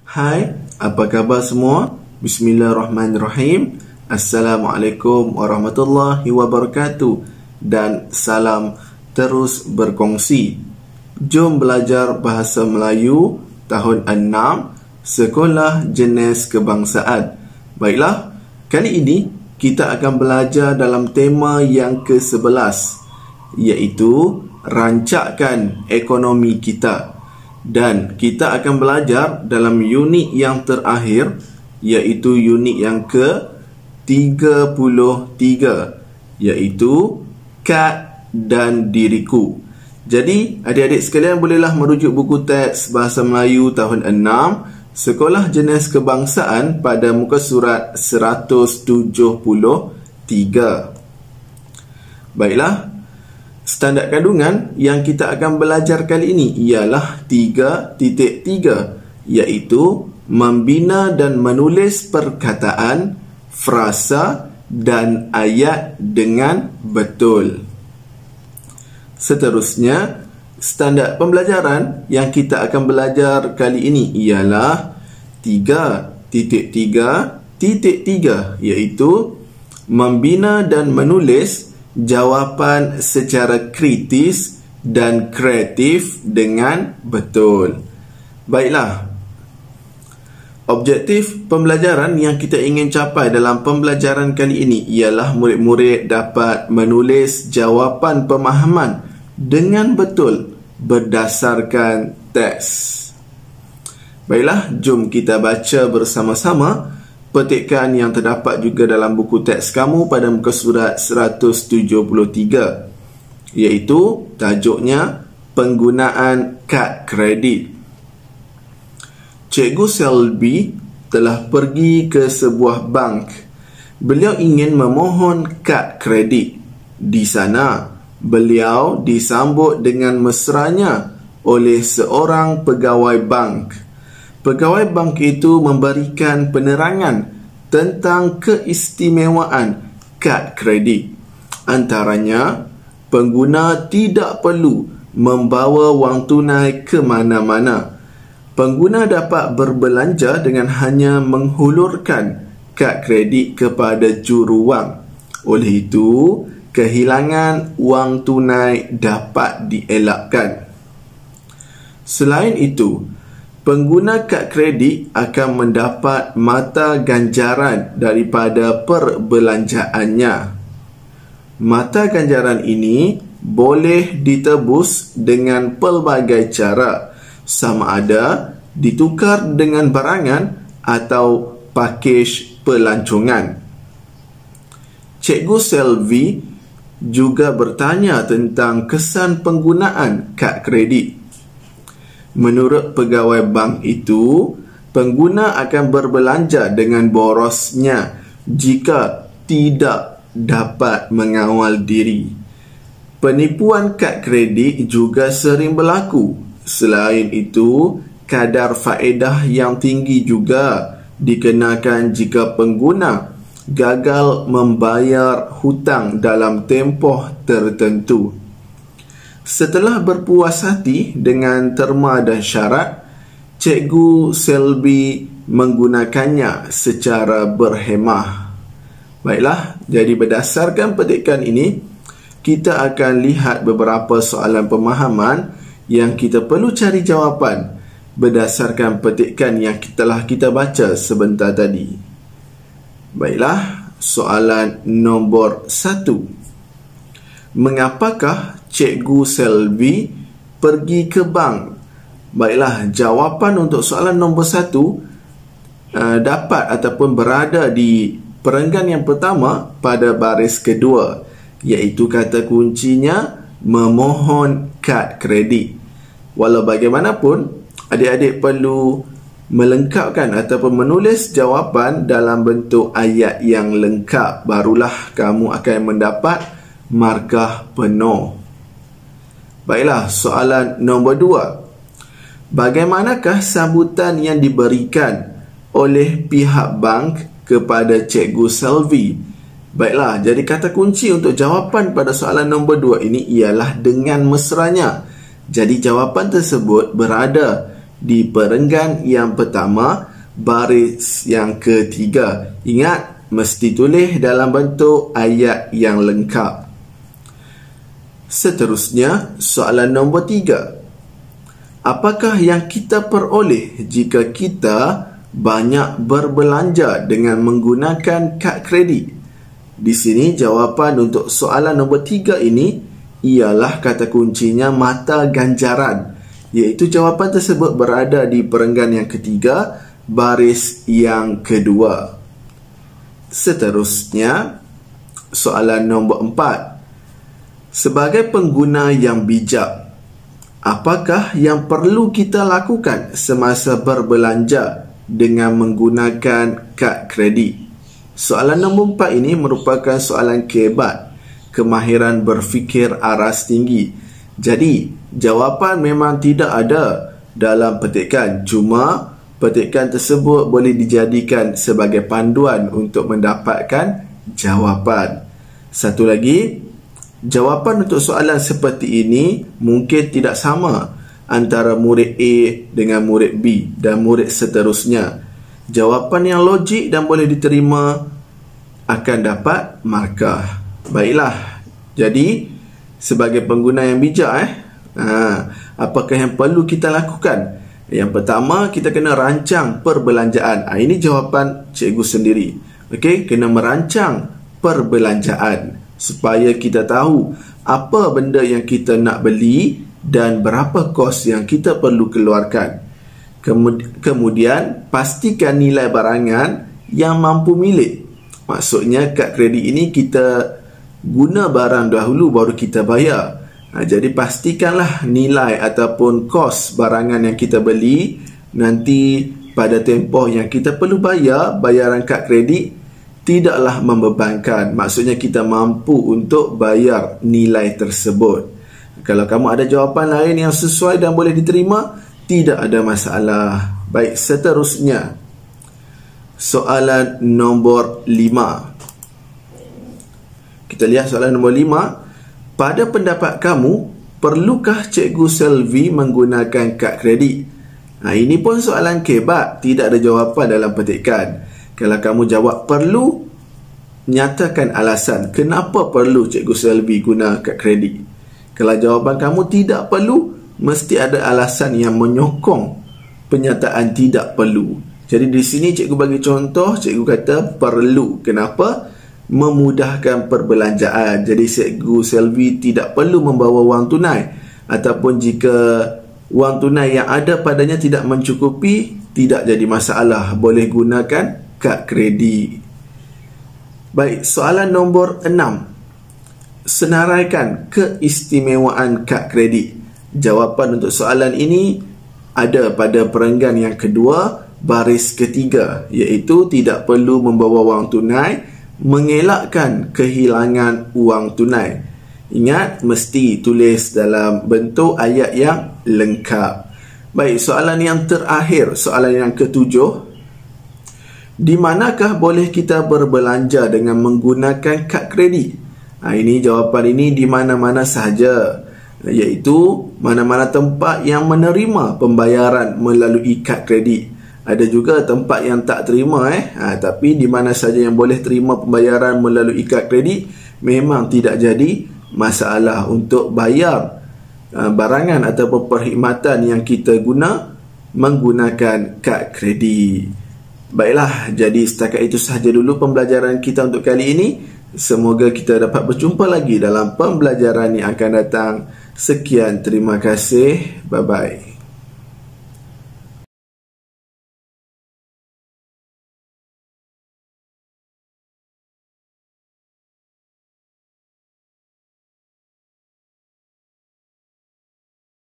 Hai, apa khabar semua? Bismillahirrahmanirrahim. Assalamualaikum warahmatullahi wabarakatuh. Dan salam terus berkongsi. Jom belajar bahasa Melayu tahun 6 Sekolah Jenis Kebangsaan. Baiklah, kali ini kita akan belajar dalam tema yang ke-11, iaitu rancakkan ekonomi kita. Dan kita akan belajar dalam unit yang terakhir, iaitu unit yang ke-33, iaitu kad dan diriku. Jadi adik-adik sekalian bolehlah merujuk buku teks Bahasa Melayu tahun 6 Sekolah Jenis Kebangsaan pada muka surat 173. Baiklah, standard kandungan yang kita akan belajar kali ini ialah 3.3, iaitu membina dan menulis perkataan, frasa dan ayat dengan betul. Seterusnya, standard pembelajaran yang kita akan belajar kali ini ialah 3.3.3, iaitu membina dan menulis jawapan secara kritis dan kreatif dengan betul. Baiklah, objektif pembelajaran yang kita ingin capai dalam pembelajaran kali ini ialah murid-murid dapat menulis jawapan pemahaman dengan betul berdasarkan teks. Baiklah, jom kita baca bersama-sama petikan yang terdapat juga dalam buku teks kamu pada muka surat 173, iaitu tajuknya penggunaan kad kredit. Cikgu Selby telah pergi ke sebuah bank. Beliau ingin memohon kad kredit. Di sana, beliau disambut dengan mesranya oleh seorang pegawai bank. Pegawai bank itu memberikan penerangan tentang keistimewaan kad kredit. Antaranya, pengguna tidak perlu membawa wang tunai ke mana-mana. Pengguna dapat berbelanja dengan hanya menghulurkan kad kredit kepada juru wang. Oleh itu, kehilangan wang tunai dapat dielakkan. Selain itu, pengguna kad kredit akan mendapat mata ganjaran daripada perbelanjaannya. Mata ganjaran ini boleh ditebus dengan pelbagai cara, sama ada ditukar dengan barangan atau pakej pelancongan. Cikgu Selvi juga bertanya tentang kesan penggunaan kad kredit. Menurut pegawai bank itu, pengguna akan berbelanja dengan borosnya jika tidak dapat mengawal diri. Penipuan kad kredit juga sering berlaku. Selain itu, kadar faedah yang tinggi juga dikenakan jika pengguna gagal membayar hutang dalam tempoh tertentu. Setelah berpuas hati dengan terma dan syarat, Cikgu Selby menggunakannya secara berhemah. Baiklah, jadi berdasarkan petikan ini, kita akan lihat beberapa soalan pemahaman yang kita perlu cari jawapan berdasarkan petikan yang telah kita baca sebentar tadi. Baiklah, soalan nombor 1. Mengapakah Cikgu Selby pergi ke bank? Baiklah, jawapan untuk soalan nombor 1 dapat ataupun berada di perenggan yang pertama pada baris kedua, iaitu kata kuncinya memohon kad kredit. Walau bagaimanapun, adik-adik perlu melengkapkan ataupun menulis jawapan dalam bentuk ayat yang lengkap, barulah kamu akan mendapat markah penuh. Baiklah, soalan nombor 2. Bagaimanakah sambutan yang diberikan oleh pihak bank kepada Cikgu Selvi? Baiklah, jadi kata kunci untuk jawapan pada soalan nombor 2 ini ialah dengan mesranya. Jadi jawapan tersebut berada di perenggan yang pertama, baris yang ketiga. Ingat, mesti tulis dalam bentuk ayat yang lengkap. Seterusnya, soalan nombor 3. Apakah yang kita peroleh jika kita banyak berbelanja dengan menggunakan kad kredit? Di sini jawapan untuk soalan nombor 3 ini ialah kata kuncinya mata ganjaran, iaitu jawapan tersebut berada di perenggan yang ketiga, baris yang kedua. Seterusnya, soalan nombor 4. Sebagai pengguna yang bijak, apakah yang perlu kita lakukan semasa berbelanja dengan menggunakan kad kredit? Soalan nombor 4 ini merupakan soalan kebat, kemahiran berfikir aras tinggi. Jadi, jawapan memang tidak ada dalam petikan. Cuma, petikan tersebut boleh dijadikan sebagai panduan untuk mendapatkan jawapan. Satu lagi, jawapan untuk soalan seperti ini mungkin tidak sama antara murid A dengan murid B dan murid seterusnya. Jawapan yang logik dan boleh diterima akan dapat markah. Baiklah, jadi sebagai pengguna yang bijak, apakah yang perlu kita lakukan? Yang pertama, kita kena rancang perbelanjaan. Ini jawapan cikgu sendiri. Okey, kena merancang perbelanjaan supaya kita tahu apa benda yang kita nak beli dan berapa kos yang kita perlu keluarkan. Kemudian, pastikan nilai barangan yang mampu milik. Maksudnya, kad kredit ini kita guna barang dahulu baru kita bayar. Jadi, pastikanlah nilai ataupun kos barangan yang kita beli nanti pada tempoh yang kita perlu bayar, bayaran kad kredit tidaklah membebankan. Maksudnya, kita mampu untuk bayar nilai tersebut. Kalau kamu ada jawapan lain yang sesuai dan boleh diterima, tidak ada masalah. Baik, seterusnya. Soalan nombor 5. Kita lihat soalan nombor 5. Pada pendapat kamu, perlukah Cikgu Selvi menggunakan kad kredit? Ini pun soalan kebat, tidak ada jawapan dalam petikan. Kalau kamu jawab perlu, nyatakan alasan kenapa perlu Cikgu Selvi guna kad kredit. Kalau jawapan kamu tidak perlu, mesti ada alasan yang menyokong penyataan tidak perlu. Jadi di sini cikgu bagi contoh, cikgu kata perlu. Kenapa? Memudahkan perbelanjaan. Jadi Cikgu Selvi tidak perlu membawa wang tunai, ataupun jika wang tunai yang ada padanya tidak mencukupi, tidak jadi masalah, boleh gunakan kad kredit. Baik, soalan nombor 6. Senaraikan keistimewaan kad kredit. Jawapan untuk soalan ini ada pada perenggan yang kedua, baris ketiga, iaitu tidak perlu membawa wang tunai, mengelakkan kehilangan wang tunai. Ingat, mesti tulis dalam bentuk ayat yang lengkap. Baik, soalan yang terakhir, soalan yang ke-7. Di manakah boleh kita berbelanja dengan menggunakan kad kredit? Ini jawapan ini di mana-mana sahaja, iaitu mana-mana tempat yang menerima pembayaran melalui kad kredit. Ada juga tempat yang tak terima, tapi di mana saja yang boleh terima pembayaran melalui kad kredit, memang tidak jadi masalah untuk bayar barangan ataupun perkhidmatan yang kita guna menggunakan kad kredit. Baiklah, jadi setakat itu sahaja dulu pembelajaran kita untuk kali ini. Semoga kita dapat berjumpa lagi dalam pembelajaran yang akan datang. Sekian, terima kasih. Bye-bye.